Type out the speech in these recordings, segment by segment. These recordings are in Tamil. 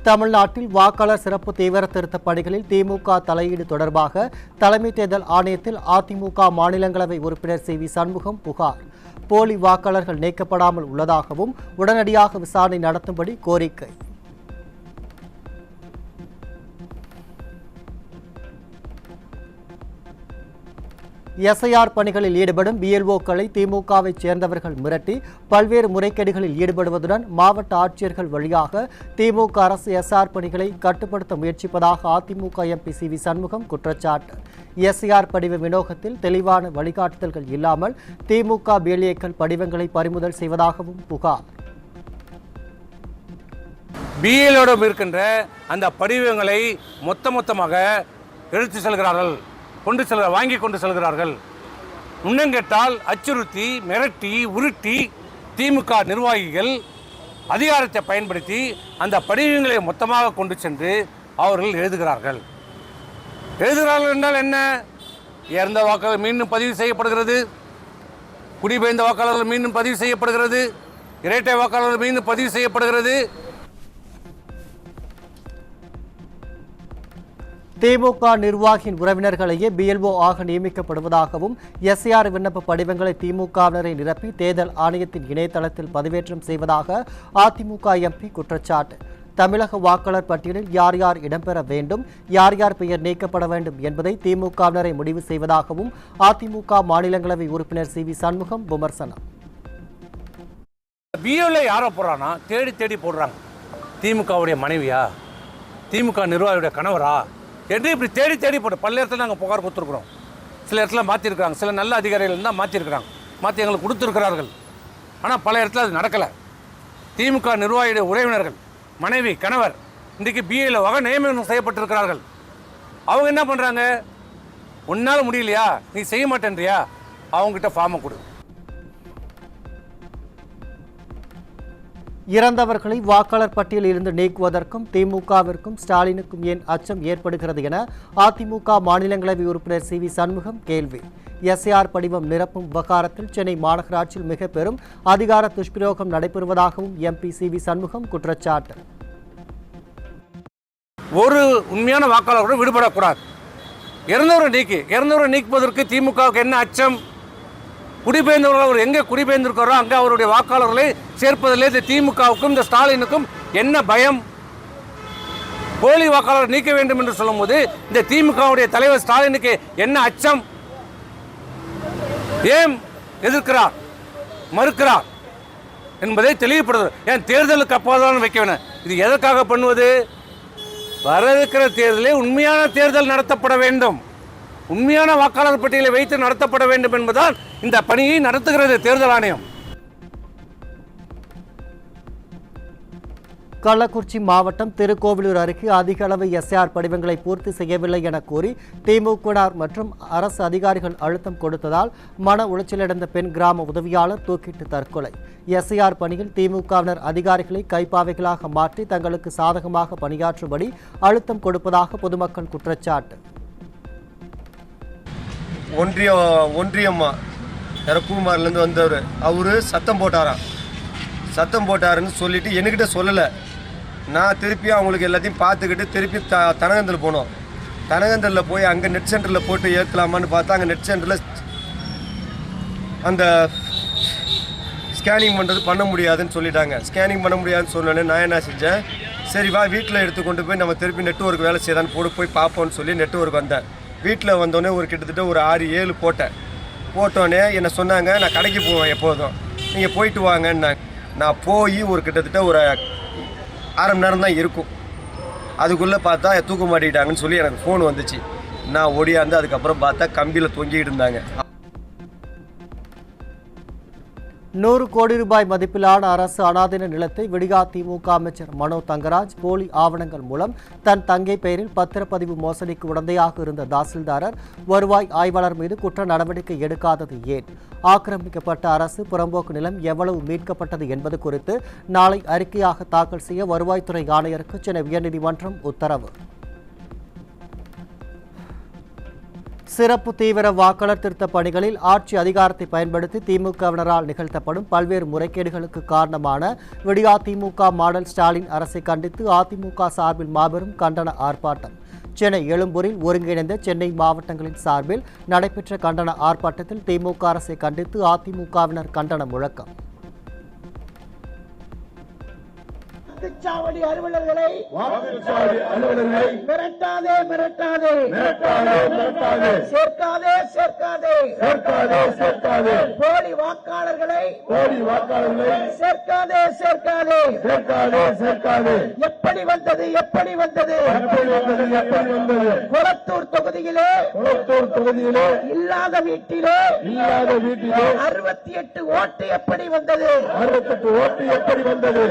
தமிழ்நாட்டில் வாக்காளர் சிறப்பு தீவிர திருத்த பணிகளில் திமுக தலையீடு தொடர்பாக தலைமை தேர்தல் ஆணையத்தில் அதிமுக மாநிலங்களவை உறுப்பினர் சி.வி. சண்முகம் புகார். போலி வாக்காளர்கள் நீக்கப்படாமல் உள்ளதாகவும் உடனடியாக விசாரணை நடத்தும்படி கோரிக்கை. எஸ்ஐஆர் பணிகளில் ஈடுபடும் பிஎல்ஓக்களை திமுகவை சேர்ந்தவர்கள் மிரட்டி பல்வேறு முறைகேடுகளில் ஈடுபடுவதுடன் மாவட்ட ஆட்சியர்கள் வழியாக திமுக அரசு எஸ்ஆர் பணிகளை கட்டுப்படுத்த முயற்சிப்பதாக அதிமுக எம்பி சி.வி. சண்முகம் குற்றச்சாட்டு. எஸ்ஐஆர் படிவ விநியோகத்தில் தெளிவான வழிகாட்டுதல்கள் இல்லாமல் திமுக பிஎல்ஏக்கள் படிவங்களை பறிமுதல் செய்வதாகவும் புகார். பிஎல்ஓடம் இருக்கின்ற அந்த படிவங்களை மொத்தமாக எடுத்து செல்கிறார்கள், வாங்கி கொண்டு செல்கிறார்கள். இன்னும் கேட்டால் அச்சுறுத்தி, மிரட்டி, உருட்டி திமுக நிர்வாகிகள் அதிகாரத்தை பயன்படுத்தி அந்த படிவங்களை மொத்தமாக கொண்டு சென்று அவர்கள் எழுதுகிறார்கள். என்றால் என்ன? இறந்த வாக்காளர் மீண்டும் பதிவு செய்யப்படுகிறது, குடிபெயர்ந்த வாக்காளர்கள் மீண்டும் பதிவு செய்யப்படுகிறது, இரட்டை வாக்காளர்கள் மீண்டும் பதிவு செய்யப்படுகிறது. திமுக நிர்வாகியின் உறவினர்களையே பிஎல்ஓ ஆக நியமிக்கப்படுவதாகவும் எஸ்ஐஆர் விண்ணப்ப படிவங்களை திமுகவினரை நிரப்பி தேர்தல் ஆணையத்தின் இணையதளத்தில் பதிவேற்றம் செய்வதாக அதிமுக எம்பி குற்றச்சாட்டு. தமிழக வாக்காளர் பட்டியலில் யார் யார் இடம்பெற வேண்டும், யார் யார் பெயர் நீக்கப்பட வேண்டும் என்பதை திமுகவினரை முடிவு செய்வதாகவும் அதிமுக மாநிலங்களவை உறுப்பினர் சி.வி. சண்முகம் விமர்சனம். பிஎல்ஓ யாரோ போடுறானா தேடி போடுறாங்க. திமுகவுடைய மனைவியா, திமுக நிர்வாகியுடைய கணவரா என்று இப்படி தேடி போட்டு பல இடத்துல நாங்கள் புகார் கொடுத்துருக்குறோம். சில இடத்துல மாற்றிருக்கிறாங்க, சில நல்ல அதிகாரிகள் இருந்தால் மாற்றிருக்கிறாங்க, மாற்றி எங்களுக்கு கொடுத்துருக்கிறார்கள். ஆனால் பல இடத்துல அது நடக்கலை. திமுக நிர்வாகியுடைய உறவினர்கள், மனைவி, கணவர் இன்றைக்கு பிஎல்ஓவாக நியமனம் செய்யப்பட்டிருக்கிறார்கள். அவங்க என்ன பண்ணுறாங்க? உன்னால் முடியலையா, நீ செய்ய மாட்டேன்றியா, அவங்ககிட்ட ஃபார்மை கொடு. இறந்தவர்களை வாக்காளர் பட்டியலில் இருந்து நீக்குவதற்கும் திமுகவிற்கும் ஸ்டாலினுக்கும் ஏன் அச்சம் ஏற்படுகிறது என அதிமுக மாநிலங்களவை உறுப்பினர் சி.வி. சண்முகம் கேள்வி. எஸ்ஐஆர் படிவம் நிரப்பும் விவகாரத்தில் சென்னை மாநகராட்சியில் மிக பெரும் அதிகார துஷ்பிரயோகம் நடைபெறுவதாகவும் எம்பி சி.வி. சண்முகம் குற்றச்சாட்டு. ஒரு உண்மையான வாக்காளர் கூட விடுபடக்கூடாது. இறந்தவரை நீக்குவதற்கு திமுகவுக்கு என்ன அச்சம்? குடிபெயர்ந்தவர்கள் அவர் எங்கே குடிபெயர்ந்திருக்காரோ அங்கே அவருடைய வாக்காளர்களை சேர்ப்பதிலே இந்த திமுகவுக்கும் இந்த ஸ்டாலினுக்கும் என்ன பயம்? போலி வாக்காளர் நீக்க வேண்டும் என்று சொல்லும் போது இந்த திமுகவுடைய தலைவர் ஸ்டாலினுக்கு என்ன அச்சம்? ஏன் எதிர்க்கிறார், மறுக்கிறார் என்பதை தெளிவுபடுது. ஏன் தேர்தலுக்கு அப்போதான் வைக்க வேணும்? இது எதற்காக பண்ணுவது? வரவிருக்கிற தேர்தலில் உண்மையான தேர்தல் நடத்தப்பட வேண்டும், உண்மையான வாக்காளர் பட்டியலை வைத்து நடத்தப்பட வேண்டும் என்பதால் இந்த பணியை நடத்துகிறது தேர்தல் ஆணையம். கள்ளக்குறிச்சி மாவட்டம் திருக்கோவிலூர் அருகே அதிக அளவு எஸ்ஐஆர் படிவங்களை பூர்த்தி செய்யவில்லை என கூறி திமுகவினர் மற்றும் அரசு அதிகாரிகள் அழுத்தம் கொடுத்ததால் மன உளைச்சலடைந்த பெண் கிராம உதவியாளர் தூக்கிட்டு தற்கொலை. எஸ்ஐஆர் பணியில் திமுகவினர் அதிகாரிகளை கைப்பாவைகளாக மாற்றி தங்களுக்கு சாதகமாக பணியாற்றும்படி அழுத்தம் கொடுப்பதாக பொதுமக்கள் குற்றச்சாட்டு. ஒன்றியம்மா கூமார்லேருந்து வந்தவர், அவரு சத்தம் போட்டாருன்னு சொல்லிட்டு என்கிட்ட சொல்லலை. நான் திருப்பி அவங்களுக்கு எல்லாத்தையும் பார்த்துக்கிட்டு திருப்பி தனகந்தல் போனோம். தனகந்தலில் போய் அங்கே நெட் சென்டரில் போட்டு ஏற்கலாமான்னு பார்த்தா அங்கே நெட் சென்டரில் அந்த ஸ்கேனிங் பண்ணுறது பண்ண முடியாதுன்னு சொல்லிட்டாங்க. ஸ்கேனிங் பண்ண முடியாதுன்னு சொன்னோன்னே நான் என்ன செஞ்சேன், சரி வா வீட்டில் எடுத்து கொண்டு போய் நம்ம திருப்பி நெட்வொர்க் வேலை செய்யலான்னு போய் பார்ப்போன்னு சொல்லி நெட்வொர்க் வந்தேன். வீட்டில் வந்தோடனே கிட்டத்தட்ட ஒரு 6-7 போட்டோன்னே என்ன சொன்னாங்க, நான் கடைக்கு போவேன் எப்போதும், நீங்கள் போயிட்டு வாங்கன்னு. நான் போய் கிட்டத்தட்ட ஒரு 1/2 மணி நேரம் தான் இருக்கும். அதுக்குள்ளே பார்த்தா தூக்க மாட்டிக்கிட்டாங்கன்னு சொல்லி எனக்கு ஃபோன் வந்துச்சு. நான் ஓடியாந்து அதுக்கப்புறம் பார்த்தா கம்பியில் தொங்கிக்கிட்டு இருந்தாங்க. 100 கோடி ரூபாய் மதிப்பிலான அரசு அனாதீன நிலத்தை விடியா திமுக அமைச்சர் மனோ தங்கராஜ் போலி ஆவணங்கள் மூலம் தன் தங்கை பெயரில் பத்திரப்பதிவு மோசடிக்கு உடந்தையாக இருந்த தாசில்தாரர் வருவாய் ஆய்வாளர் மீது குற்ற நடவடிக்கை எடுக்காதது ஏன்? ஆக்கிரமிக்கப்பட்ட அரசு புறம்போக்கு நிலம் எவ்வளவு மீட்கப்பட்டது என்பது குறித்து நாளை அறிக்கையாக தாக்கல் செய்ய வருவாய்த்துறை ஆணையருக்கு சென்னை உயர்நீதிமன்றம் உத்தரவு. சிறப்பு தீவிர வாக்காளர் திருத்த பணிகளில் ஆட்சி அதிகாரத்தை பயன்படுத்தி திமுகவினரால் நிகழ்த்தப்படும் பல்வேறு முறைகேடுகளுக்கு காரணமான விடியா திமுக மாடல் ஸ்டாலின் அரசை கண்டித்து அதிமுக சார்பில் மாபெரும் கண்டன ஆர்ப்பாட்டம். சென்னை எழும்பூரில் ஒருங்கிணைந்த சென்னை மாவட்டங்களின் சார்பில் நடைபெற்ற கண்டன ஆர்ப்பாட்டத்தில் திமுக அரசை கண்டித்து அதிமுகவினர் கண்டன முழக்கம். வாக்குச்சாவடி அலுவலர்களை மிரட்டாதே மிரட்டாதே சேர்க்காதே சேர்க்காதே போலி வாக்காளர்களை சேர்க்காதே சேர்க்காதே எப்படி வந்தது கொளத்தூர் தொகுதியிலே இல்லாத வீட்டிலே 68 ஓட்டு எப்படி வந்தது?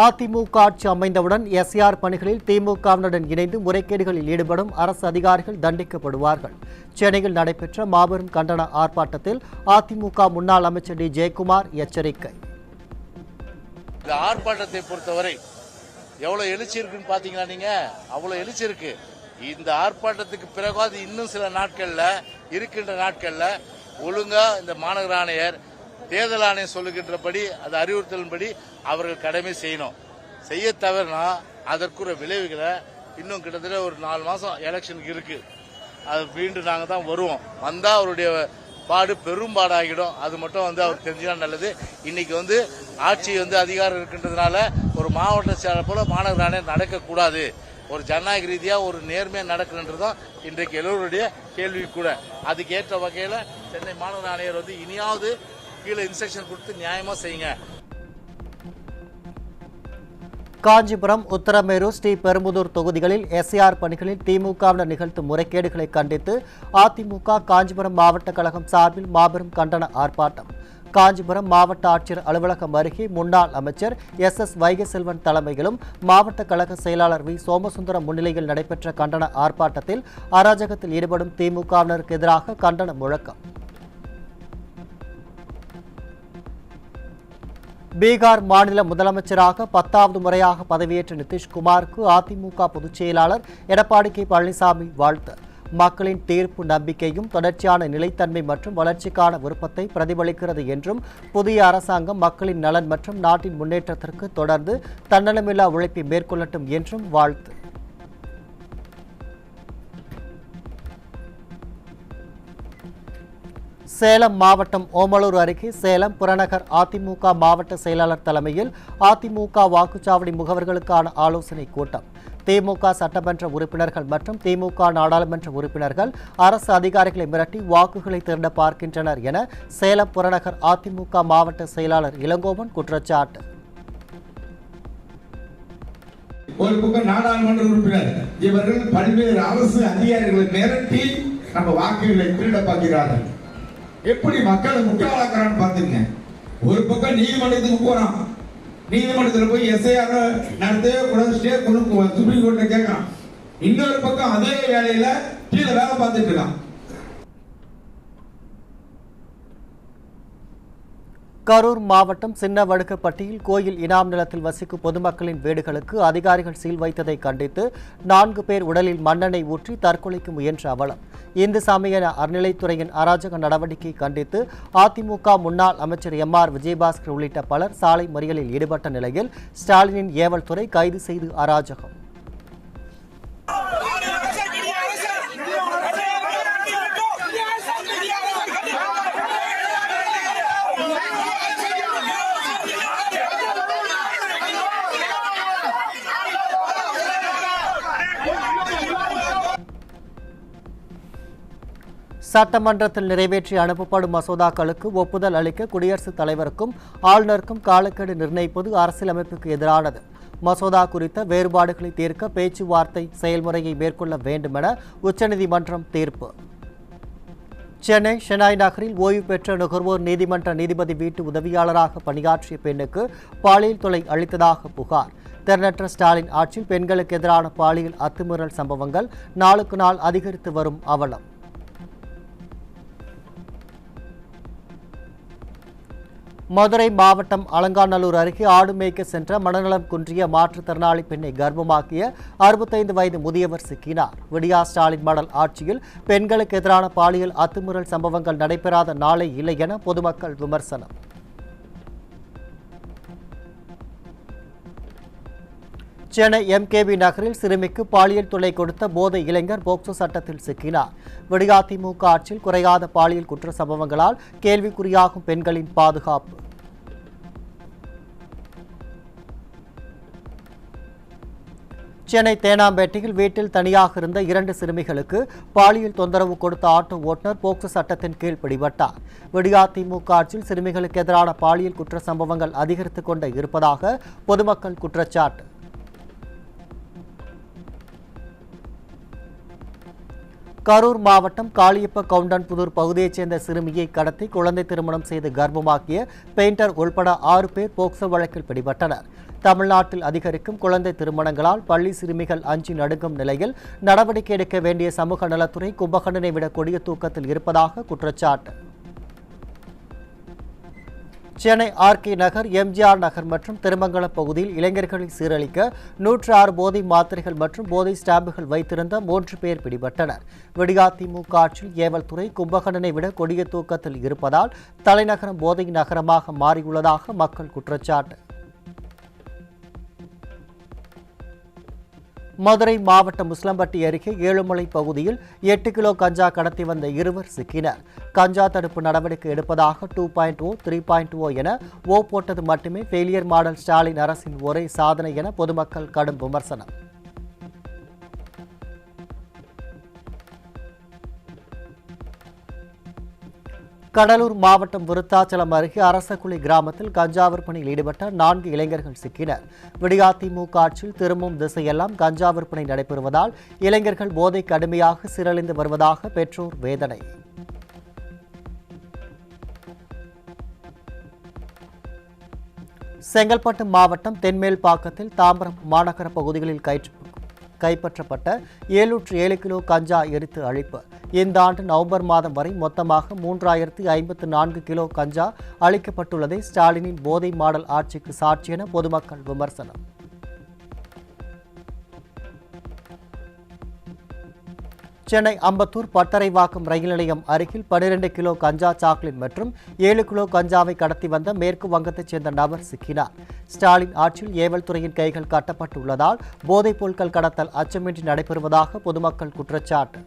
அதிமுக ஆட்சி அமைந்தவுடன் எஸ்ஆர் பணிகளில் திமுகவினுடன் இணைந்து முறைகேடுகளில் ஈடுபடும் அரசு அதிகாரிகள் தண்டிக்கப்படுவார்கள். சென்னையில் நடைபெற்ற மாபெரும் கண்டன ஆர்ப்பாட்டத்தில் அதிமுக முன்னாள் அமைச்சர் டி ஜெயக்குமார் எச்சரிக்கை. இந்த ஆர்ப்பாட்டத்தை பொறுத்தவரை எவ்வளவு எழுச்சி இருக்குன்னு பாத்தீங்களா? நீங்க அவ்வளவு எழுச்சி இருக்கு. இந்த ஆர்ப்பாட்டத்துக்கு பிறகாவது இன்னும் சில நாட்கள்ல இருக்கின்ற நாட்கள்ல ஒழுங்கா இந்த மாநகர ஆணையர் தேர்தல் ஆணையம் சொல்லுகின்றபடி அது அறிவுறுத்தலின்படி அவர்கள் கடமை செய்யணும். செய்ய தவறுனா அதற்குரிய விளைவுகளை இன்னும் கிட்டத்தட்ட ஒரு 4 மாசம் எலெக்ஷனுக்கு இருக்கு. அது மீண்டும் நாங்க தான் வருவோம். வந்தா அவருடைய பாடு பெரும்பாடாகிடும். அது மட்டும் அவர் தெரிஞ்சுனா நல்லது. இன்னைக்கு ஆட்சி அதிகாரம் இருக்கின்றதுனால ஒரு மாவட்ட செயலர் போல மாநகர ஆணையர் நடக்கக்கூடாது. ஒரு ஜனநாயக ரீதியா ஒரு நேர்மையா நடக்கணுன்றதுதான் இன்றைக்கு எல்லோருடைய கேள்வி கூட. அதுக்கு ஏற்ற வகையில சென்னை மாநகர ஆணையர் இனியாவது கீழே இன்ஸ்ட்ரக்ஷன் கொடுத்து நியாயமா செய்யுங்க. காஞ்சிபுரம், உத்தரமேரூர், ஸ்ரீபெரும்புதூர் தொகுதிகளில் எஸ்ஆர் பணிகளில் திமுகவினர் நிகழ்த்தும் முறைகேடுகளை கண்டித்து அதிமுக காஞ்சிபுரம் மாவட்ட கழகம் சார்பில் மாபெரும் கண்டன ஆர்ப்பாட்டம். காஞ்சிபுரம் மாவட்ட ஆட்சியர் அலுவலகம் அருகே முன்னாள் அமைச்சர் எஸ் வைகைசெல்வன் தலைமையிலும் மாவட்ட கழக செயலாளர் வி சோமசுந்தரம் முன்னிலையில் நடைபெற்ற கண்டன ஆர்ப்பாட்டத்தில் அராஜகத்தில் ஈடுபடும் திமுகவினருக்கு எதிராக கண்டன முழக்கம். பீகார் மாநில முதலமைச்சராக 10வது முறையாக பதவியேற்ற நிதிஷ்குமாருக்கு அதிமுக பொதுச் செயலாளர் எடப்பாடி கே பழனிசாமி வாழ்த்து. மக்களின் தீர்ப்பு நம்பிக்கையும் தொடர்ச்சியான நிலைத்தன்மை மற்றும் வளர்ச்சிக்கான விருப்பத்தை பிரதிபலிக்கிறது என்றும் புதிய அரசாங்கம் மக்களின் நலன் மற்றும் நாட்டின் முன்னேற்றத்திற்கு தொடர்ந்து தன்னலமில்லா உழைப்பை மேற்கொள்ளட்டும் என்றும் வாழ்த்து. சேலம் மாவட்டம் ஓமலூர் அருகே சேலம் புறநகர் அதிமுக மாவட்ட செயலாளர் தலைமையில் அதிமுக வாக்குச்சாவடி முகவர்களுக்கான ஆலோசனை கூட்டம். திமுக சட்டமன்ற உறுப்பினர்கள் மற்றும் திமுக நாடாளுமன்ற உறுப்பினர்கள் அரசு அதிகாரிகளை மிரட்டி வாக்குகளை திருட பார்க்கின்றனர் என சேலம் புறநகர் அதிமுக மாவட்ட செயலாளர் இளங்கோவன் குற்றச்சாட்டு. ஒரு பக்கம் நாடாளுமன்ற உறுப்பினர் இவர்கள் பல்வேறு அரசு அதிகாரிகளை மிரட்டி நம்ம வாக்குகளை திருட பார்க்கிறார்கள். எப்படி மக்களை முட்டாளாக்குறான்னு பாத்துங்க. ஒரு பக்கம் நீதிமன்றத்துக்கு போறான், நீதிமன்றத்தில் போய் எஸ்ஐஆர் நடத்தவே கூடாது, ஸ்டே சுப்ரீம் கோர்ட்ல கேட்கறான். இன்னொரு பக்கம் அதே வேலையில கீழே வேலை பார்த்துட்டு இருக்கான். கரூர் மாவட்டம் சின்னவடுக்கப்பட்டியில் கோயில் இனாம் நிலத்தில் வசிக்கும் பொதுமக்களின் வீடுகளுக்கு அதிகாரிகள் சீல் வைத்ததை கண்டித்து 4 பேர் உடலில் மண்ணெண்ணெய் ஊற்றி தற்கொலைக்கு முயன்ற அவலம். இந்து சமய அறநிலைத்துறையின் அராஜக நடவடிக்கை கண்டித்து அதிமுக முன்னாள் அமைச்சர் எம்.ஆர். விஜயபாஸ்கர் உள்ளிட்ட பலர் சாலை மறியலில் ஈடுபட்ட நிலையில் ஸ்டாலினின் ஏவல் துறை கைது செய்து அராஜகம். சட்டமன்றத்தில் நிறைவேற்றி அனுப்பப்படும் மசோதாக்களுக்கு ஒப்புதல் அளிக்க குடியரசுத் தலைவருக்கும் ஆளுநருக்கும் காலக்கெடு நிர்ணயிப்பது அரசியலமைப்புக்கு எதிரானது. மசோதா குறித்த வேறுபாடுகளை தீர்க்க பேச்சுவார்த்தை செயல்முறையை மேற்கொள்ள வேண்டும் என உச்சநீதிமன்றம் தீர்ப்பு. சென்னை ஷெனாய் நகரில் ஓய்வு பெற்ற நுகர்வோர் நீதிமன்ற நீதிபதி வீட்டு உதவியாளராக பணியாற்றிய பெண்ணுக்கு பாலியல் தொல்லை அளித்ததாக புகார். திறனற்ற ஸ்டாலின் ஆட்சியில் பெண்களுக்கு எதிரான பாலியல் அத்துமீறல் சம்பவங்கள் நாளுக்கு நாள் அதிகரித்து வரும் அவலம். மதுரை மாவட்டம் அலங்காநல்லூர் அருகே ஆடு மேய்க்க சென்ற மனநலம் குன்றிய மாற்றுத்திறனாளி பெண்ணை கர்ப்பமாக்கிய 65 வயது முதியவர் சிக்கினார். விடியா ஸ்டாலின் மாடல் ஆட்சியில் பெண்களுக்கு எதிரான பாலியல் அத்துமீறல் சம்பவங்கள் நடைபெறாத நாளே இல்லை என பொதுமக்கள் விமர்சனம். சென்னை எம்கேபி நகரில் சிறுமிக்கு பாலியல் தொல்லை கொடுத்த போதை இளைஞர் போக்சோ சட்டத்தில் சிக்கினார். விடியாதிமுக ஆட்சியில் குறையாத பாலியல் குற்ற சம்பவங்களால் கேள்விக்குறியாகும் பெண்களின் பாதுகாப்பு. சென்னை தேனாம்பேட்டையில் வீட்டில் தனியாக இருந்த 2 சிறுமிகளுக்கு பாலியல் தொந்தரவு கொடுத்த ஆட்டோ ஓட்டுநர் போக்சோ சட்டத்தின் கீழ் பிடிபட்டார். விடியாதிமுக ஆட்சியில் சிறுமிகளுக்கு எதிரான பாலியல் குற்ற சம்பவங்கள் அதிகரித்துக் கொண்டே இருப்பதாக பொதுமக்கள் குற்றச்சாட்டு. கரூர் மாவட்டம் காளியப்ப கவுண்டன்புதூர் பகுதியைச் சேர்ந்த சிறுமியை கடத்தி குழந்தை திருமணம் செய்து கர்ப்பமாக்கிய பெயிண்டர் உள்பட 6 பேர் போக்சோ வழக்கில் பிடிபட்டனர். தமிழ்நாட்டில் அதிகரிக்கும் குழந்தை திருமணங்களால் பள்ளி சிறுமிகள் அஞ்சி நடுங்கும் நிலையில் நடவடிக்கை எடுக்க வேண்டிய சமூக நலத்துறை கும்பகர்ணனை விட கொடிய தூக்கத்தில் இருப்பதாக குற்றச்சாட்டு. சென்னை ஆர்கே நகர், எம்ஜிஆர் நகர் மற்றும் திருமங்கலம் பகுதியில் இளைஞர்களை சீரழிக்க 106 போதை மாத்திரைகள் மற்றும் போதை ஸ்டாம்புகள் வைத்திருந்த 3 பேர் பிடிபட்டனர். விடியாதிமுக ஆட்சியில் ஏவல் துறை கும்பகர்ணனை விட கொடிய தூக்கத்தில் இருப்பதால் தலைநகரம் போதை நகரமாக மாறியுள்ளதாக மக்கள் குற்றச்சாட்டு. மதுரை மாவட்டம் முஸ்லம்பட்டி அருகே ஏழுமலை பகுதியில் 8 கிலோ கஞ்சா கடத்தி வந்த 2 சிக்கினர். கஞ்சா தடுப்பு நடவடிக்கை எடுப்பதாக 2.0, 3.0 என போட்டது மட்டுமே ஃபெயிலியர் மாடல் ஸ்டாலின் அரசின் ஒரே சாதனை என பொதுமக்கள் கடும் விமர்சனம். கடலூர் மாவட்டம் விருத்தாச்சலம் அருகே அரசக்குழி கிராமத்தில் கஞ்சா விற்பனையில் ஈடுபட்ட 4 இளைஞர்கள் சிக்கினர். விடியாதிமுக ஆட்சியில் திரும்பும் திசையெல்லாம் கஞ்சா விற்பனை நடைபெறுவதால் இளைஞர்கள் போதை கடுமையாக சீரழிந்து வருவதாக பெற்றோர் வேதனை. செங்கல்பட்டு மாவட்டம் தென்மேல்பாக்கத்தில் தாம்பரம் மாநகர பகுதிகளில் கைப்பற்றப்பட்ட 707 கிலோ கஞ்சா எரித்து அழிப்பு. இந்த ஆண்டு நவம்பர் மாதம் வரை மொத்தமாக 3054 கிலோ கஞ்சா அளிக்கப்பட்டுள்ளதை ஸ்டாலினின் போதை மாடல் ஆட்சிக்கு சாட்சி என பொதுமக்கள் விமர்சனம். சென்னை அம்பத்தூர் பட்டறைவாக்கம் ரயில் நிலையம் அருகில் 12 கிலோ கஞ்சா சாக்லேட் மற்றும் 7 கிலோ கஞ்சாவை கடத்தி வந்த மேற்கு வங்கத்தைச் சேர்ந்த நபர் சிக்கினார். ஸ்டாலின் ஆட்சியில் ஏவல் துறையின் கைகள் கட்டப்பட்டுள்ளதால் போதைப் பொருட்கள் கடத்தல் அச்சமின்றி நடைபெறுவதாக பொதுமக்கள் குற்றச்சாட்டு.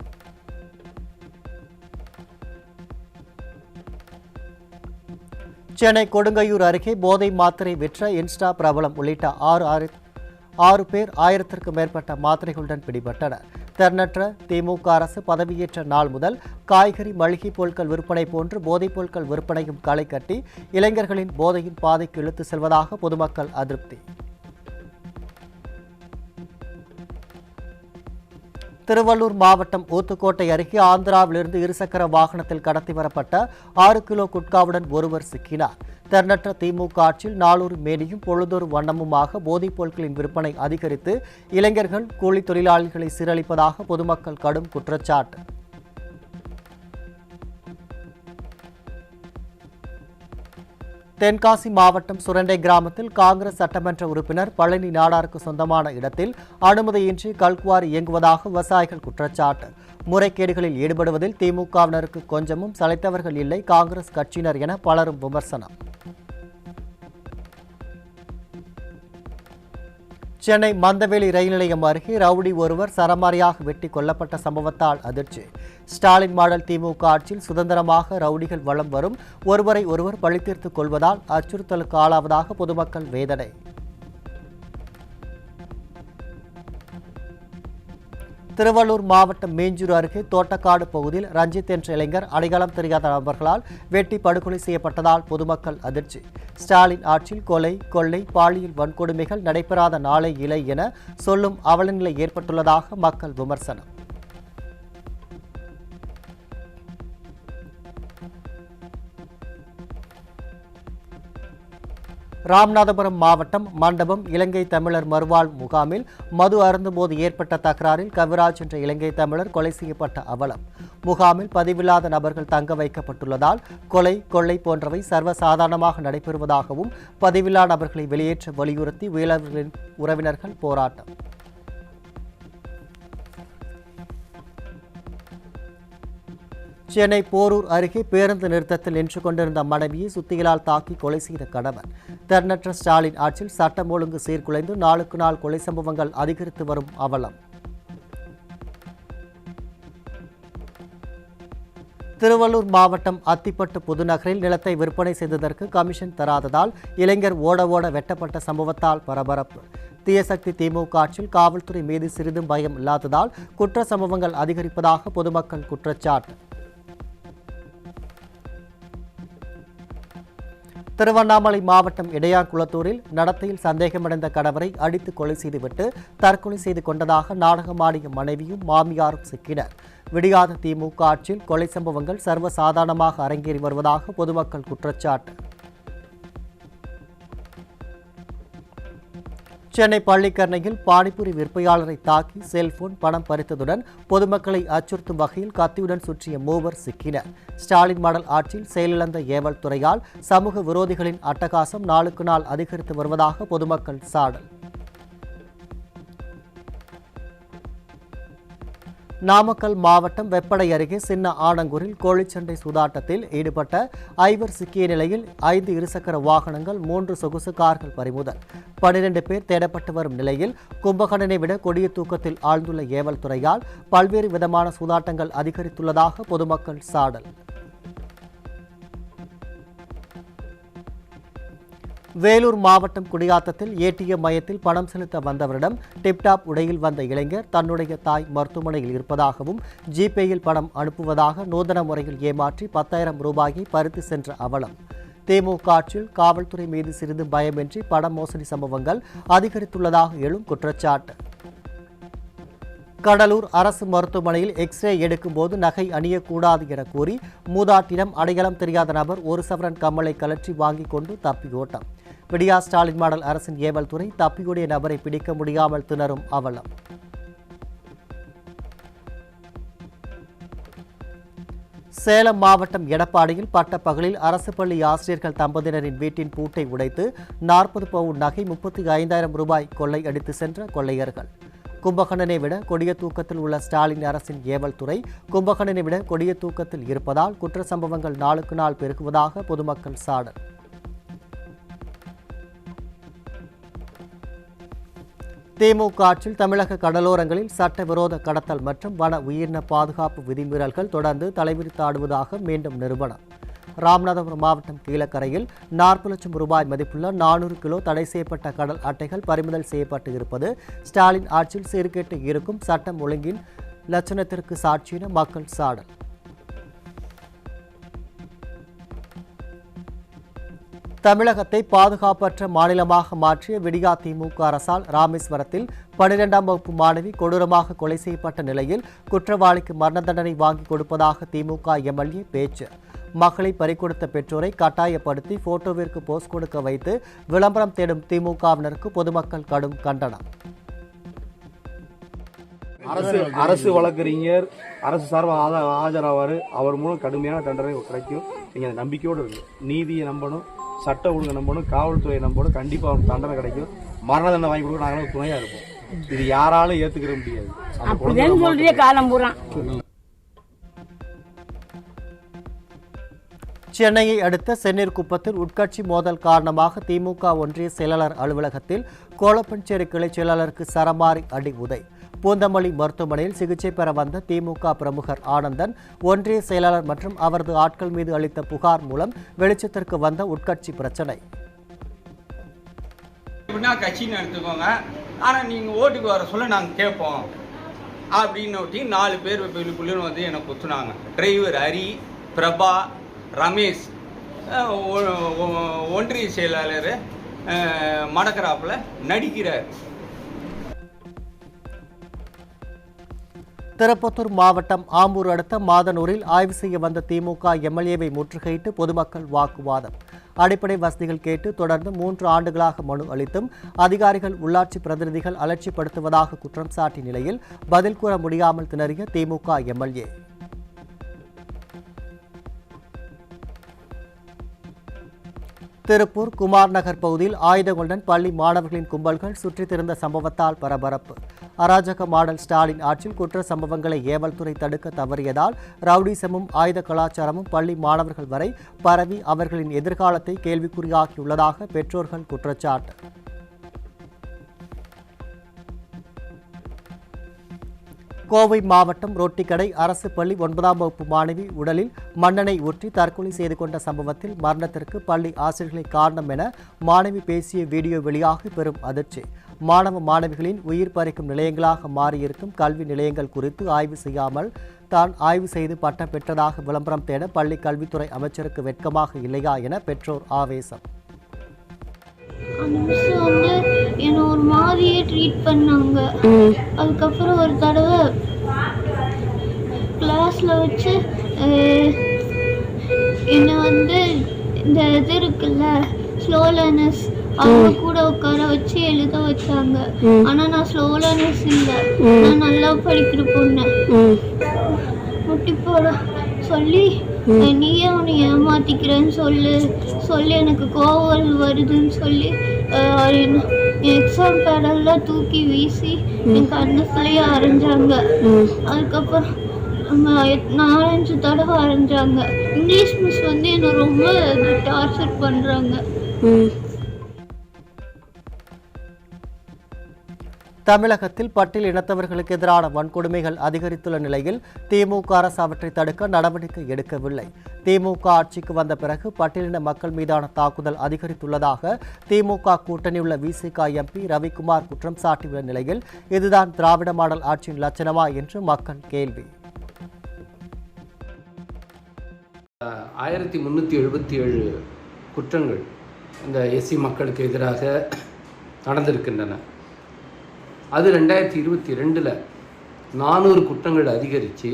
சென்னை கொடுங்கையூர் அருகே போதை மாத்திரை விற்ற இன்ஸ்டா பிரபலம் உள்ளிட்ட 6 பேர் 1000க்கும் மேற்பட்ட மாத்திரைகளுடன் பிடிபட்டனர். திறனற்ற திமுக அரசு பதவியேற்ற நாள் முதல் காய்கறி, மளிகை பொருட்கள் விற்பனை போன்று போதைப் பொருட்கள் விற்பனையும் களை கட்டி இளைஞர்களின் போதையின் பாதைக்கு இழுத்து செல்வதாக பொதுமக்கள் அதிருப்தி. திருவள்ளூர் மாவட்டம் ஊத்துக்கோட்டை அருகே ஆந்திராவிலிருந்து இருசக்கர வாகனத்தில் கடத்தி வரப்பட்ட 6 கிலோ குட்காவுடன் ஒருவர் சிக்கினார். திறனற்ற திமுக ஆட்சியில் நாளொரு மேனியும் பொழுதொரு வண்ணமுமாக போதைப் பொருட்களின் விற்பனை அதிகரித்து இளைஞர்கள், கூலி தொழிலாளிகளை சீரழிப்பதாக பொதுமக்கள் கடும் குற்றச்சாட்டு. தென்காசி மாவட்டம் சுரண்டை கிராமத்தில் காங்கிரஸ் சட்டமன்ற உறுப்பினர் பழனி நாடாருக்கு சொந்தமான இடத்தில் அனுமதியின்றி கல்குவாரி இயங்குவதாக விவசாயிகள் குற்றச்சாட்டு. முறைகேடுகளில் ஈடுபடுவதில் திமுகவினருக்கு கொஞ்சமும் சளைத்தவர்கள் இல்லை காங்கிரஸ் கட்சியினர் என பலரும் விமர்சனம். சென்னை மந்தவெளி ரயில் நிலையம் அருகே ரவுடி ஒருவர் சரமாரியாக வெட்டி கொல்லப்பட்ட சம்பவத்தால் அதிர்ச்சி. ஸ்டாலின் மாடல் திமுக ஆட்சியில் சுதந்திரமாக ரவுடிகள் வலம் வரும் ஒருவரை ஒருவர் பழித்தீர்த்துக் கொள்வதால் அச்சுறுத்தலுக்கு ஆளாவதாக பொதுமக்கள் வேதனை. திருவள்ளூர் மாவட்டம் மீஞ்சூர் அருகே தோட்டக்காடு பகுதியில் ரஞ்சித் என்ற இளைஞர் அடையாளம் தெரியாத நபர்களால் வெட்டி படுகொலை செய்யப்பட்டதால் பொதுமக்கள் அதிர்ச்சி. ஸ்டாலின் ஆட்சியில் கொலை, கொள்ளை, பாலியல் வன்கொடுமைகள் நடைபெறாத நாளே இல்லை என சொல்லும் அவலநிலை ஏற்பட்டுள்ளதாக மக்கள் விமர்சனம். ராமநாதபுரம் மாவட்டம் மண்டபம் இலங்கை தமிழர் மறுவாழ் முகாமில் மது அருந்தும்போது ஏற்பட்ட தகராறில் கவிராஜ் என்ற இலங்கை தமிழர் கொலை செய்யப்பட்ட அவலம். முகாமில் பதிவில்லாத நபர்கள் தங்க வைக்கப்பட்டுள்ளதால் கொலை, கொள்ளை போன்றவை சர்வசாதாரணமாக நடைபெறுவதாகவும் பதிவில்லா நபர்களை வெளியேற்ற வலியுறுத்தி உயிரிழந்தவர்களின் உறவினர்கள் போராட்டம். சென்னை போரூர் அருகே பேருந்து நிறுத்தத்தில் நின்று கொண்டிருந்த மனைவியை சுத்திகளால் தாக்கி கொலை செய்த கணவன். தென்னற்ற ஸ்டாலின் ஆட்சியில் சட்டம் ஒழுங்கு சீர்குலைந்து நாளுக்கு நாள் கொலை சம்பவங்கள் அதிகரித்து வரும் அவலம். திருவள்ளூர் மாவட்டம் அத்திப்பட்டு புதுநகரில் நிலத்தை விற்பனை செய்ததற்கு கமிஷன் தராததால் இளைஞர் ஓட ஓட வெட்டப்பட்ட சம்பவத்தால் பரபரப்பு. தீயசக்தி திமுக ஆட்சியில் காவல்துறை மீது சிறிதும் பயம் இல்லாததால் குற்ற சம்பவங்கள் அதிகரிப்பதாக பொதுமக்கள் குற்றச்சாட்டு. திருவண்ணாமலை மாவட்டம் இடையாங்குளத்தூரில் நடத்தையில் சந்தேகமடைந்த கணவரை அடித்து கொலை செய்துவிட்டு தற்கொலை செய்து கொண்டதாக நாடகமாடிய மனைவியும் மாமியாரும் சிக்கினர். விடியாத திமுக ஆட்சியில் கொலை சம்பவங்கள் சர்வசாதாரணமாக அரங்கேறி வருவதாக பொதுமக்கள் குற்றச்சாட்டு. சென்னை பள்ளிக்கரணையில் பானிபுரி விற்பனையாளரை தாக்கி செல்போன், பணம் பறித்ததுடன் பொதுமக்களை அச்சுறுத்தும் வகையில் கத்தியுடன் சுற்றிய மூவர் சிக்கினர். ஸ்டாலின் மாடல் ஆட்சியில் செயலிழந்த ஏவல் துறையால் சமூக விரோதிகளின் அட்டகாசம் நாளுக்கு நாள் அதிகரித்து வருவதாக பொதுமக்கள் சாடல். நாமக்கல் மாவட்டம் வெப்படை அருகே சின்ன ஆனங்கூரில் கோழிச்சண்டை சூதாட்டத்தில் ஈடுபட்ட 5 சிக்கிய நிலையில் 5 இருசக்கர வாகனங்கள், 3 சொகுசு கார்கள் பறிமுதல். 12 பேர் தேடப்பட்டு வரும் நிலையில் கும்பகர்ணனை விட கொடிய தூக்கத்தில் ஆழ்ந்துள்ள ஏவல் துறையால் பல்வேறு விதமான சூதாட்டங்கள் அதிகரித்துள்ளதாக பொதுமக்கள் சாடல். வேலூர் மாவட்டம் குடியாத்தத்தில் ஏடிஎம் மையத்தில் பணம் செலுத்த வந்தவரிடம் டிப்டாப் உடையில் வந்த இளைஞர் தன்னுடைய தாய் மருத்துவமனையில் இருப்பதாகவும் ஜிபேயில் பணம் அனுப்புவதாக நூதன முறையில் ஏமாற்றி 10,000 ரூபாயை பறித்து சென்ற அவலம். திமுக ஆட்சியில் காவல்துறை மீது சிறிதும் பயமின்றி பண மோசடி சம்பவங்கள் அதிகரித்துள்ளதாக எழும் குற்றச்சாட்டு. கடலூர் அரசு மருத்துவமனையில் எக்ஸ்ரே எடுக்கும்போது நகை அணியக்கூடாது என கூறி மூதாட்டிடம் அடையாளம் தெரியாத நபர் 1 சவரன் கம்மலை கலற்றி வாங்கிக் கொண்டு தப்பியோட்டம். விடியா ஸ்டாலின் மாடல் அரசின் ஏவல் துறை தப்பியோடிய நபரை பிடிக்க முடியாமல் திணறும் அவலம். சேலம் மாவட்டம் எடப்பாடியில் பட்டப்பகலில் அரசு பள்ளி ஆசிரியர்கள் தம்பதியினரின் வீட்டின் பூட்டை உடைத்து 40 பவுன் நகை 35,000 ரூபாய் கொள்ளை அடித்து சென்ற கொள்ளையர்கள். கும்பகர்ணனை விட கொடிய தூக்கத்தில் உள்ள ஸ்டாலின் அரசின் ஏவல் துறை கும்பகர்ணனை விட கொடிய தூக்கத்தில் இருப்பதால் குற்ற சம்பவங்கள் நாளுக்கு நாள் பெருகுவதாக பொதுமக்கள் சாடல். திமுக ஆட்சியில் தமிழக கடலோரங்களில் சட்டவிரோத கடத்தல் மற்றும் வன உயிரின பாதுகாப்பு விதிமீறல்கள் தொடர்ந்து தலைவிரித்தாடுவதாக மீண்டும் நிரூபணம். ராமநாதபுரம் மாவட்டம் கீழக்கரையில் 40 லட்சம் ரூபாய் மதிப்புள்ள 400 கிலோ தடை செய்யப்பட்ட கடல் அட்டைகள் பறிமுதல் செய்யப்பட்டு இருப்பது ஸ்டாலின் ஆட்சியில் சீர்கேட்டு இருக்கும் சட்டம் ஒழுங்கின் லட்சணத்திற்கு சாட்சியின மக்கள் சாடல். தமிழகத்தை பாதுகாப்பற்ற மாநிலமாக மாற்றிய விடியா திமுக அரசால் ராமேஸ்வரத்தில் 12ஆம் வகுப்பு மாணவி கொடூரமாக கொலை செய்யப்பட்ட நிலையில் குற்றவாளிக்கு மரண தண்டனை வாங்கி கொடுப்பதாக திமுக எம்எல்ஏ பேச்சு. மகளை பறிகொடுத்த பெற்றோரை கட்டாயப்படுத்தி போட்டோவிற்கு போஸ் கொடுக்க வைத்து விளம்பரம் தேடும் திமுகவினருக்கு பொதுமக்கள் கடும் கண்டனம். அரசு வழக்கறிஞர் அரசு சார்பாக ஆஜராவார். அவர் மூலம் கடுமையான தண்டனை கிடைக்கும். நீங்க அந்த நம்பிக்கையோடு இருக்கு. நீதியை நம்பணும், சட்ட ஒழுங்கை நம்பணும், காவல்துறையை நம்பணும். கண்டிப்பா அவருக்கு தண்டனை கிடைக்கும். மரண தண்டனை வாங்கி கொடுக்க நாங்களும் துணையா இருப்போம். இது யாராலும் ஏத்துக்கிற முடியாது. காலம் பூரா சென்னையை அடுத்த செந்நீர் குப்பத்தில் உட்கட்சி மோதல் காரணமாக திமுக ஒன்றிய செயலாளர் அலுவலகத்தில் கோலப்பஞ்சேரி கிளை செயலாளருக்கு சரமாரி அடி உதை. பூந்தமல்லி மருத்துவமனையில் சிகிச்சை பெற வந்த திமுக பிரமுகர் ஆனந்தன் ஒன்றிய செயலாளர் மற்றும் அவரது ஆட்கள் மீது அளித்த புகார் மூலம் வெளிச்சத்திற்கு வந்த உட்கட்சி பிரச்சனை. கட்சின்னு எடுத்துக்கோங்க, ஆனால் நீங்கள் ஓட்டுக்கு வர சொல்ல நாங்கள் கேட்போம் அப்படின்னு ஒட்டி 4 பேர் புள்ளின்னு வந்து என்னை குத்துனாங்க. டிரைவர் ஹரி, பிரபா, ரமேஷ், ஒன்றிய செயலாளர் மடக்கராப்பில் நடிக்கிறார். திருப்பத்தூர் மாவட்டம் ஆம்பூர் அடுத்த மாதனூரில் ஆய்வு செய்ய வந்த திமுக எம்எல்ஏவை முற்றுகையிட்டு பொதுமக்கள் வாக்குவாதம். அடிப்படை வசதிகள் கேட்டு தொடர்ந்து 3 ஆண்டுகளாக மனு அளித்தும் அதிகாரிகள் உள்ளாட்சி பிரதிநிதிகள் அலட்சிப்படுத்துவதாக குற்றம் சாட்டிய நிலையில் பதில் கூற முடியாமல் திணறிய திமுக எம்எல்ஏ. திருப்பூர் குமார் நகர் பகுதியில் ஆயுதங்களுடன் பள்ளி மாணவர்களின் கும்பல்கள் சுற்றித் திரிந்த சம்பவத்தால் பரபரப்பு. அராஜக மாடல் ஸ்டாலின் ஆட்சியில் குற்ற சம்பவங்களை ஏவல்துறை தடுக்க தவறியதால் ரவுடிசமும் ஆயுத கலாச்சாரமும் பள்ளி மாணவர்கள் வரை பரவி அவர்களின் எதிர்காலத்தை கேள்விக்குறியாக்கியுள்ளதாக பெற்றோர்கள் குற்றச்சாட்டு. கோவை மாவட்டம் ரொட்டிக்கடை அரசு பள்ளி 9ஆம் வகுப்பு மாணவி உடலில் மண்ணெண்ணெய் ஊற்றி தற்கொலை செய்து கொண்ட சம்பவத்தில் மரணத்திற்கு பள்ளி ஆசிரியர்களை காரணம் என மாணவி பேசிய வீடியோ வெளியாகி பெரும் அதிர்ச்சி. மாணவ மாணவிகளின் உயிர் பறிக்கும் நிலையங்களாக மாறியிருக்கும் கல்வி நிலையங்கள் குறித்து ஆய்வு செய்யாமல் தான் ஆய்வு செய்து பட்டம் பெற்றதாக விளம்பரம் தேட பள்ளி கல்வித்துறை அமைச்சருக்கு வெட்கமாக இல்லையா என பெற்றோர் ஆவேசம். அந்த மிஸ் வந்து என்னை ஒரு மாதிரியே ட்ரீட் பண்ணாங்க. அதுக்கப்புறம் ஒரு தடவை கிளாஸில் வச்சு என்னை வந்து இந்த இது இருக்குல்ல ஸ்லோ லேர்னர்ஸ் அவங்க கூட உட்கார வச்சு எழுத வச்சாங்க. ஆனால் நான் ஸ்லோ லேர்னர்ஸ் இல்லை, நான் நல்லா படிக்கிற பொண்ணு. முட்டி போட சொல்லி நீயே உன்னை ஏமாத்திக்கிறேன்னு சொல்லி எனக்கு கோவம் வருதுன்னு சொல்லி என் எக்ஸாம் பேடெல்லாம் தூக்கி வீசி என் கண்ணத்துலேயே அரைஞ்சாங்க. அதுக்கப்புறம் 4-5 தடவை அரைஞ்சாங்க. இங்கிலீஷ் மிஸ் வந்து என்னை ரொம்ப டார்ச்சர் பண்ணுறாங்க. தமிழகத்தில் பட்டியல் இனத்தவர்களுக்கு எதிரான வன்கொடுமைகள் அதிகரித்துள்ள நிலையில் திமுக அரசு அவற்றை தடுக்க நடவடிக்கை எடுக்கவில்லை. திமுக ஆட்சிக்கு வந்த பிறகு பட்டியலின மக்கள் மீதான தாக்குதல் அதிகரித்துள்ளதாக திமுக கூட்டணியுள்ள விசிக எம்பி ரவிக்குமார் குற்றம் சாட்டியுள்ள நிலையில் இதுதான் திராவிட மாடல் ஆட்சியின் லட்சணமா என்று மக்கள் கேள்வி. 1377 குற்றங்கள் இந்த எஸ்சி மக்களுக்கு எதிராக நடந்திருக்கின்றன. அது 2022 400 குற்றங்கள் அதிகரித்து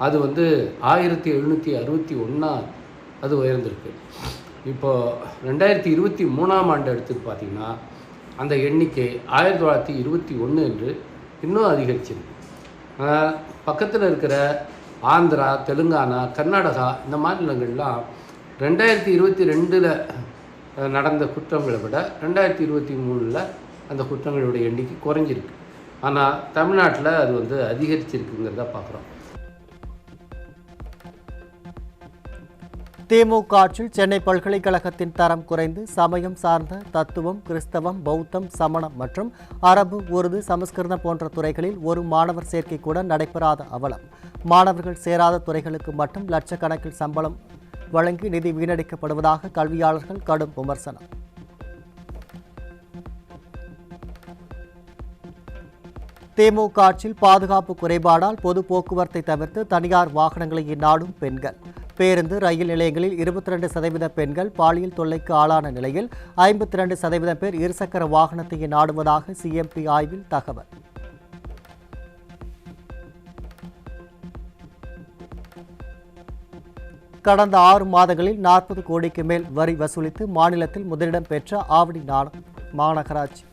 அது வந்து 1761 அது உயர்ந்திருக்கு. இப்போது 2023ஆம் ஆண்டு எடுத்து பார்த்திங்கன்னா அந்த எண்ணிக்கை 1921 என்று இன்னும் அதிகரிச்சிருக்கு. பக்கத்தில் இருக்கிற ஆந்திரா, தெலுங்கானா, கர்நாடகா இந்த மாநிலங்கள்லாம் 2022 நடந்த குற்றங்களை விட 2023 அந்த குற்றங்களுடைய எண்ணிக்கை குறைஞ்சிருக்கு. ஆனால் தமிழ்நாட்டில் அது வந்து அதிகரிச்சிருக்குங்கிறத பார்க்குறோம். திமுக ஆட்சியில் சென்னை பல்கலைக்கழகத்தின் தரம் குறைந்து சமயம் சார்ந்த தத்துவம், கிறிஸ்தவம், பௌத்தம், சமணம் மற்றும் அரபு, உருது, சமஸ்கிருதம் போன்ற துறைகளில் ஒரு மாணவர் சேர்க்கை கூட நடைபெறாத அவலம். மாணவர்கள் சேராத துறைகளுக்கு மட்டும் லட்சக்கணக்கில் சம்பளம் வழங்கி நிதி வீணடிக்கப்படுவதாக கல்வியாளர்கள் கடும் விமர்சனம். திமுக ஆட்சியில் பாதுகாப்பு குறைபாடால் பொது போக்குவரத்தை தவிர்த்து தனியார் வாகனங்களை நாடும் பெண்கள். பேருந்து, ரயில் நிலையங்களில் 22% பெண்கள் பாலியல் தொல்லைக்கு ஆளான நிலையில் 52% பேர் இருசக்கர வாகனத்தை நாடுவதாக சிஎம்பி ஆய்வில் தகவல். கடந்த 6 மாதங்களில் 40 கோடிக்கு மேல் வரி வசூலித்து மாநிலத்தில் முதலிடம் பெற்ற ஆவடி மாநகராட்சி.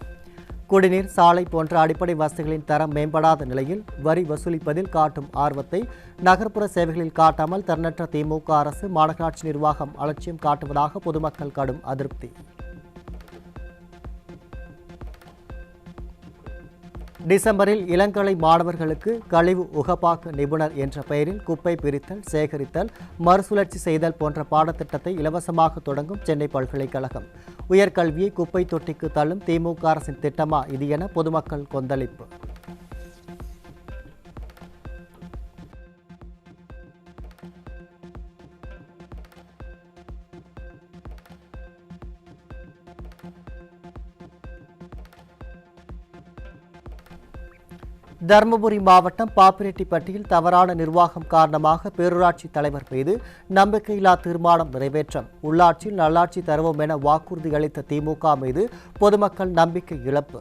குடிநீர், சாலை போன்ற அடிப்படை வசதிகளின் தரம் மேம்படாத நிலையில் வரி வசூலிப்பதில் காட்டும் ஆர்வத்தை நகர்ப்புற சேவைகளில் காட்டாமல் திறனற்ற திமுக அரசு மாநகராட்சி நிர்வாகம் அலட்சியம் காட்டுவதாக பொதுமக்கள் கடும் அதிருப்தி. டிசம்பரில் இளங்கலை மாணவர்களுக்கு கழிவு உகப்பாக்க நிபுணர் என்ற பெயரில் குப்பை பிரித்தல், சேகரித்தல், மறுசுழற்சி செய்தல் போன்ற பாடத்திட்டத்தை இலவசமாக தொடங்கும் சென்னை பல்கலைக்கழகம். உயர்கல்வியை குப்பை தொட்டிக்கு தள்ளும் திமுக அரசின் திட்டமா இது என பொதுமக்கள் கொந்தளிப்பு. தருமபுரி மாவட்டம் பாப்பிரெட்டிப்பட்டியில் தவறான நிர்வாகம் காரணமாக பேரூராட்சி தலைவர் மீது நம்பிக்கையில்லா தீர்மானம் நிறைவேற்றம். உள்ளாட்சியில் நல்லாட்சி தருவோம் என வாக்குறுதி அளித்த திமுக மீது பொதுமக்கள் நம்பிக்கை இழப்பு.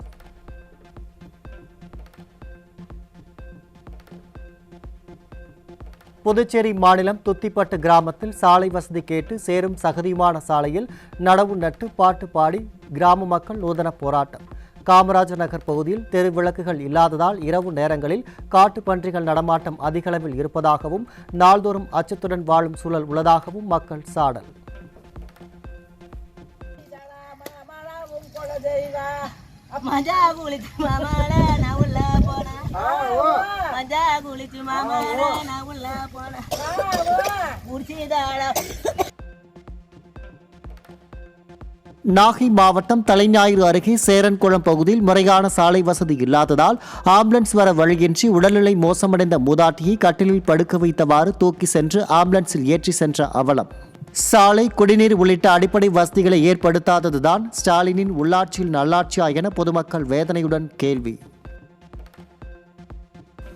புதுச்சேரி மாநிலம் துத்திப்பட்டு கிராமத்தில் சாலை வசதி கேட்டு சேரும் சகதியுமான சாலையில் நடவு நட்டு பாட்டு பாடி கிராம மக்கள் நூதன போராட்டம். காமராஜர் நகர் பகுதியில் தெரு விளக்குகள் இல்லாததால் இரவு நேரங்களில் காட்டு பன்றிகள் நடமாட்டம் அதிகளவில் இருப்பதாகவும் நாள்தோறும் அச்சத்துடன் வாழும் சூழல் உள்ளதாகவும் மக்கள் சாடல். நாகை மாவட்டம் தலைஞாயிறு அருகே சேரன்குளம் பகுதியில் முறையான சாலை வசதி இல்லாததால் ஆம்புலன்ஸ் வர வழியின்றி உடல்நிலை மோசமடைந்த மூதாட்டியை கட்டிலில் படுக்க வைத்தவாறு தூக்கி சென்று ஆம்புலன்ஸில் ஏற்றி சென்ற அவலம். சாலை, குடிநீர் உள்ளிட்ட அடிப்படை வசதிகளை ஏற்படுத்தாததுதான் ஸ்டாலினின் உள்ளாட்சியில் நல்லாட்சியா என பொதுமக்கள் வேதனையுடன் கேள்வி.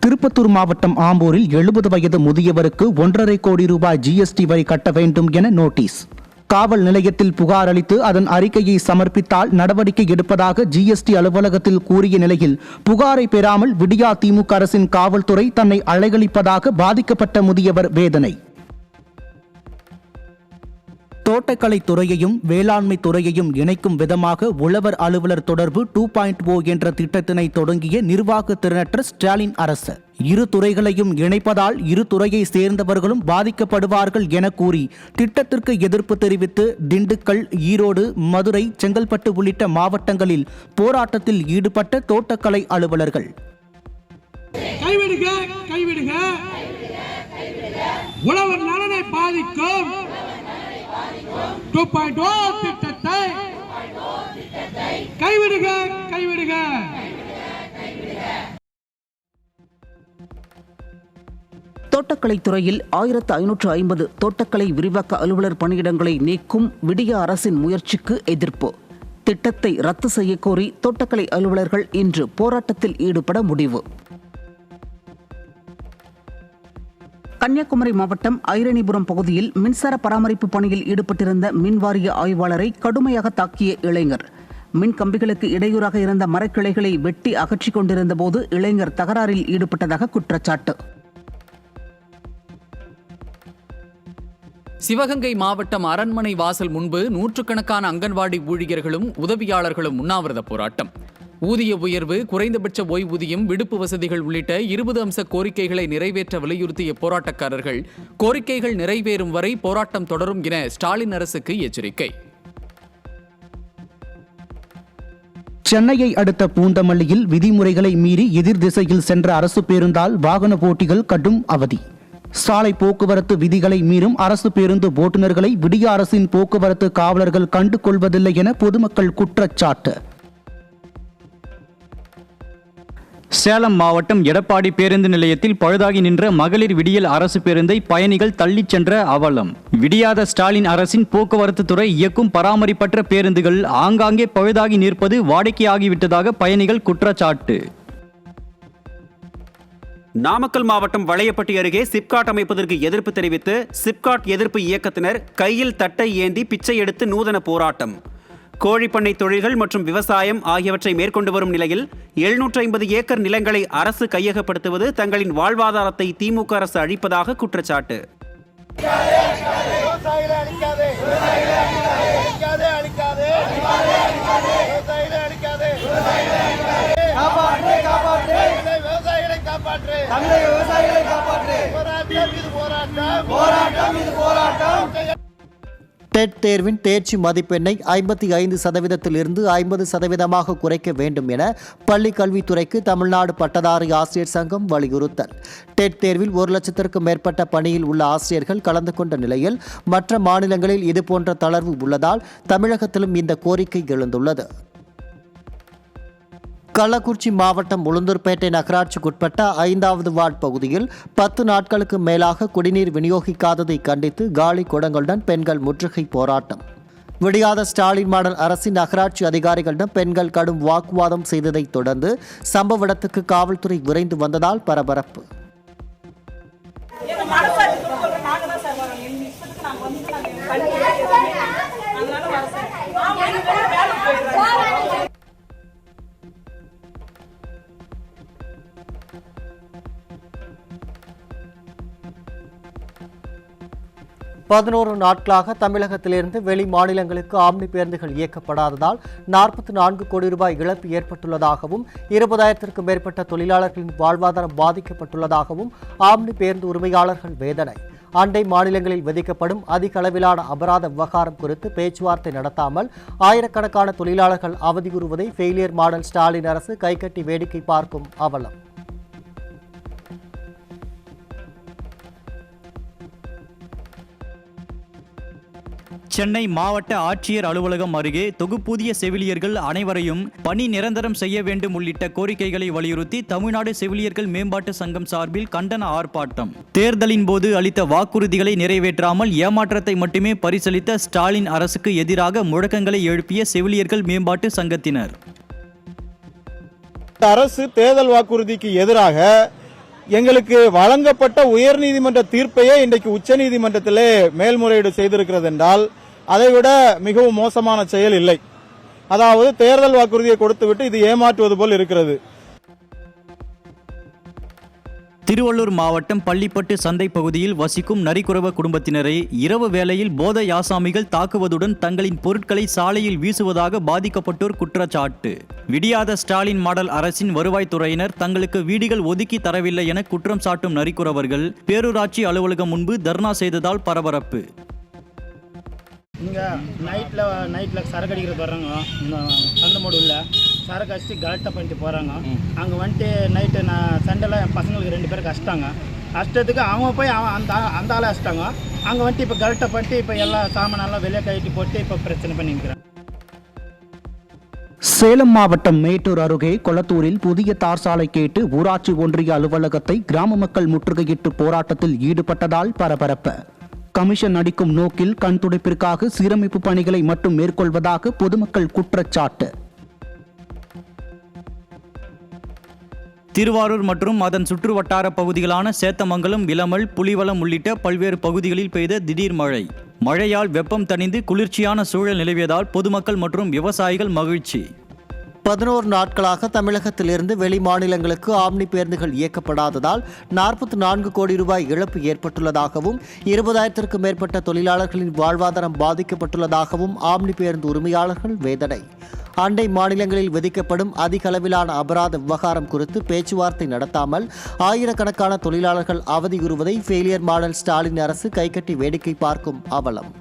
திருப்பத்தூர் மாவட்டம் ஆம்பூரில் 70 வயது முதியவருக்கு 1.5 கோடி ரூபாய் ஜிஎஸ்டி வரி கட்ட வேண்டும் என நோட்டீஸ். காவல் நிலையத்தில் புகார் அளித்து அதன் அறிக்கையை சமர்ப்பித்தால் நடவடிக்கை எடுப்பதாக ஜிஎஸ்டி அலுவலகத்தில் கூறிய நிலையில் புகாரை பெறாமல் விடியா திமுக அரசின் காவல்துறை தன்னை அலைகழிப்பதாக பாதிக்கப்பட்ட முதியவர் வேதனை. தோட்டக்கலை துறையையும் வேளாண்மை துறையையும் இணைக்கும் விதமாக உழவர் அலுவலர் தொடர்பு 2.0 என்ற திட்டத்தினை தொடங்கிய நிர்வாக திறனற்ற ஸ்டாலின் அரசு இரு துறைகளையும் இணைப்பதால் இரு துறையை சேர்ந்தவர்களும் பாதிக்கப்படுவார்கள் என கூறி திட்டத்திற்கு எதிர்ப்பு தெரிவித்து திண்டுக்கல், ஈரோடு, மதுரை, செங்கல்பட்டு உள்ளிட்ட மாவட்டங்களில் போராட்டத்தில் ஈடுபட்ட தோட்டக்கலை அலுவலர்கள். உழவர் நலனை பாதிக்கும் 2.0 திட்டத்தை கைவிடுக. தோட்டக்கலை துறையில் 1550 தோட்டக்கலை விரிவாக்க அலுவலர் பணியிடங்களை நீக்கும் விடியா அரசின் முயற்சிக்கு எதிர்ப்பு. திட்டத்தை ரத்து செய்யக்கோரி தோட்டக்கலை அலுவலர்கள் இன்று போராட்டத்தில் ஈடுபட முடிவு. கன்னியாகுமரி மாவட்டம் ஐரணிபுரம் பகுதியில் மின்சார பராமரிப்பு பணியில் ஈடுபட்டிருந்த மின்வாரிய ஆய்வாளரை கடுமையாக தாக்கிய இளைஞர். மின் கம்பிகளுக்கு இடையூறாக இருந்த மரக்கிளைகளை வெட்டி அகற்றிக் கொண்டிருந்த போது இளைஞர் தகராறில் ஈடுபட்டதாக குற்றச்சாட்டு. சிவகங்கை மாவட்டம் அரண்மனை வாசல் முன்பு நூற்றுக்கணக்கான அங்கன்வாடி ஊழியர்களும் உதவியாளர்களும் உண்ணாவிரத போராட்டம். ஊதிய உயர்வு, குறைந்தபட்ச ஓய்வூதியம், விடுப்பு வசதிகள் உள்ளிட்ட 20 அம்ச கோரிக்கைகளை நிறைவேற்ற வலியுறுத்திய போராட்டக்காரர்கள் கோரிக்கைகள் நிறைவேறும் வரை போராட்டம் தொடரும் என ஸ்டாலின் அரசுக்கு எச்சரிக்கை. சென்னையை அடுத்த பூந்தமல்லியில் விதிமுறைகளை மீறி எதிர் திசையில் சென்ற அரசு பேருந்தால் வாகன போட்டிகள் கடும் அவதி. சாலை போக்குவரத்து விதிகளை மீறும் அரசு பேருந்து ஓட்டுநர்களை விடிய அரசின் போக்குவரத்து காவலர்கள் கண்டு கொள்வதில்லை என பொதுமக்கள் குற்றச்சாட்டு. சேலம் மாவட்டம் எடப்பாடி பேருந்து நிலையத்தில் பழுதாகி நின்ற மகளிர் விடியல் அரசு பேருந்தை பயணிகள் தள்ளிச் சென்ற அவலம். விடியாத ஸ்டாலின் அரசின் போக்குவரத்து துறை இயக்கும் பராமரிப்பற்ற பேருந்துகள் ஆங்காங்கே பழுதாகி நிற்பது வாடிக்கையாகிவிட்டதாக பயணிகள் குற்றச்சாட்டு. நாமக்கல் மாவட்டம் வளையப்பட்டி அருகே சிப்காட் அமைப்பதற்கு எதிர்ப்பு தெரிவித்து சிப்காட் எதிர்ப்பு இயக்கத்தினர் கையில் தட்டை ஏந்தி பிச்சை எடுத்து நூதன போராட்டம். கோழிப்பண்ணை தொழில்கள் மற்றும் விவசாயம் ஆகியவற்றை மேற்கொண்டு வரும் நிலையில் 750 ஏக்கர் நிலங்களை அரசு கையகப்படுத்துவது தங்களின் வாழ்வாதாரத்தை திமுக அரசு அழிப்பதாக குற்றச்சாட்டு. டெட் தேர்வின் தேர்ச்சி மதிப்பெண்ணை 55%இலிருந்து 50%ஆக குறைக்க வேண்டும் என பள்ளிக் கல்வித்துறைக்கு தமிழ்நாடு பட்டதாரி ஆசிரியர் சங்கம் வலியுறுத்தல். டெட் தேர்வில் 1 லட்சத்திற்கும் மேற்பட்ட பணியில் உள்ள ஆசிரியர்கள் கலந்து கொண்ட நிலையில் மற்ற மாநிலங்களில் இதுபோன்ற தளர்வு உள்ளதால் தமிழகத்திலும் இந்த கோரிக்கை எழுந்துள்ளது. கள்ளக்குறிச்சி மாவட்டம் உளுந்தூர்பேட்டை நகராட்சிக்குட்பட்ட 5வது வார்டு பகுதியில் 10 நாட்களுக்கு மேலாக குடிநீர் விநியோகிக்காததை கண்டித்து காலி குடங்களுடன் பெண்கள் முற்றுகை போராட்டம். விடியாத ஸ்டாலின் மாடல் அரசின் நகராட்சி அதிகாரிகளிடம் பெண்கள் கடும் வாக்குவாதம் செய்ததைத் தொடர்ந்து சம்பவ இடத்துக்கு காவல்துறை விரைந்து வந்ததால் பரபரப்பு. 11 நாட்களாக தமிழகத்திலிருந்து வெளி மாநிலங்களுக்கு ஆம்னி பேருந்துகள் இயக்கப்படாததால் 44 கோடி ரூபாய் இழப்பு ஏற்பட்டுள்ளதாகவும் 20,000க்கும் மேற்பட்ட தொழிலாளர்களின் வாழ்வாதாரம் பாதிக்கப்பட்டுள்ளதாகவும் ஆம்னி பேருந்து உரிமையாளர்கள் வேதனை. அண்டை மாநிலங்களில் விதிக்கப்படும் அதிக அளவிலான அபராத விவகாரம் குறித்து பேச்சுவார்த்தை நடத்தாமல் ஆயிரக்கணக்கான தொழிலாளர்கள் அவதியுறுவதை ஃபெயிலியர் மாடல் ஸ்டாலின் அரசு கைகட்டி வேடிக்கை பார்க்கும் அவலம். சென்னை மாவட்ட ஆட்சியர் அலுவலகம் அருகே தொகுப்பூதிய செவிலியர்கள் அனைவரையும் பணி நிரந்தரம் செய்ய வேண்டும் உள்ளிட்ட கோரிக்கைகளை வலியுறுத்தி தமிழ்நாடு செவிலியர்கள் மேம்பாட்டு சங்கம் சார்பில் கண்டன ஆர்ப்பாட்டம். தேர்தலின் போது அளித்த வாக்குறுதிகளை நிறைவேற்றாமல் ஏமாற்றத்தை மட்டுமே பரிசளித்த ஸ்டாலின் அரசுக்கு எதிராக முழக்கங்களை எழுப்பிய செவிலியர்கள் மேம்பாட்டு சங்கத்தினர். அரசு தேர்தல் வாக்குறுதிக்கு எதிராக எங்களுக்கு வழங்கப்பட்ட உயர்நீதிமன்ற தீர்ப்பையே இன்றைக்கு உச்சநீதிமன்றத்திலே மேல்முறையீடு செய்திருக்கிறது என்றால் அதைவிட மிகவும் மோசமான செயல் இல்லை. அதாவது தேர்தல் வாக்குறுதியை கொடுத்துவிட்டு இது ஏமாற்றுவது போல் இருக்கிறது. திருவள்ளூர் மாவட்டம் பள்ளிப்பட்டு சந்தை பகுதியில் வசிக்கும் நரிக்குறவ குடும்பத்தினரை இரவு வேளையில் போதை ஆசாமிகள் தாக்குவதுடன் தங்களின் பொருட்களை சாலையில் வீசுவதாக பாதிக்கப்பட்டோர் குற்றச்சாட்டு. விடியாத ஸ்டாலின் மாடல் அரசின் வருவாய்த்துறையினர் தங்களுக்கு வீடுகள் ஒதுக்கி தரவில்லை என குற்றம் சாட்டும் நரிக்குறவர்கள் பேரூராட்சி அலுவலகம் முன்பு தர்ணா செய்ததால் பரபரப்பு. இங்கே நைட்டில் சரக்கு அடிக்கிறது வர்றாங்க, சந்தமோடு இல்லை சரக்கு அடிச்சு கலெக்டாக பண்ணிட்டு போகிறாங்க. அங்கே வந்துட்டு நைட்டு சண்டையில் என் பசங்களுக்கு 2 பேருக்கு அடிச்சிட்டாங்க. அஷ்டத்துக்கு அவங்க போய் அந்த ஆளை அடிச்சிட்டாங்க. அங்கே வந்துட்டு இப்போ கலெக்டாக பண்ணிட்டு இப்போ எல்லா சாமானெல்லாம் வெளியே கழட்டி போட்டு இப்போ பிரச்சனை பண்ணிக்கிறேன். சேலம் மாவட்டம் மேட்டூர் அருகே கொளத்தூரில் புதிய தார் சாலை கேட்டு ஊராட்சி ஒன்றிய அலுவலகத்தை கிராம மக்கள் முற்றுகையிட்டு போராட்டத்தில் ஈடுபட்டதால் பரபரப்பு. கமிஷன் அடிக்கும் நோக்கில் கண் துடைப்பிற்காக சீரமைப்பு பணிகளை மட்டும் மேற்கொள்வதாக பொதுமக்கள் குற்றச்சாட்டு. திருவாரூர் மற்றும் அதன் சுற்றுவட்டார பகுதிகளான சேத்தமங்கலம், விளமல், புலிவலம் உள்ளிட்ட பல்வேறு பகுதிகளில் பெய்த திடீர் மழை. மழையால் வெப்பம் தணிந்து குளிர்ச்சியான சூழல் நிலவியதால் பொதுமக்கள் மற்றும் விவசாயிகள் மகிழ்ச்சி. 11 நாட்களாக தமிழகத்திலிருந்து வெளி மாநிலங்களுக்கு ஆம்னி பேருந்துகள் இயக்கப்படாததால் 44 கோடி ரூபாய் இழப்பு ஏற்பட்டுள்ளதாகவும் 20,000க்கும் மேற்பட்ட தொழிலாளர்களின் வாழ்வாதாரம் பாதிக்கப்பட்டுள்ளதாகவும் ஆம்னி பேருந்து உரிமையாளர்கள் வேதனை. அண்டை மாநிலங்களில் விதிக்கப்படும் அதிக அளவிலான அபராத விவகாரம் குறித்து பேச்சுவார்த்தை நடத்தாமல் ஆயிரக்கணக்கான தொழிலாளர்கள் அவதியுறுவதை ஃபெயிலியர் மாடல் ஸ்டாலின் அரசு கைகட்டி வேடிக்கை பார்க்கும் அவலம்.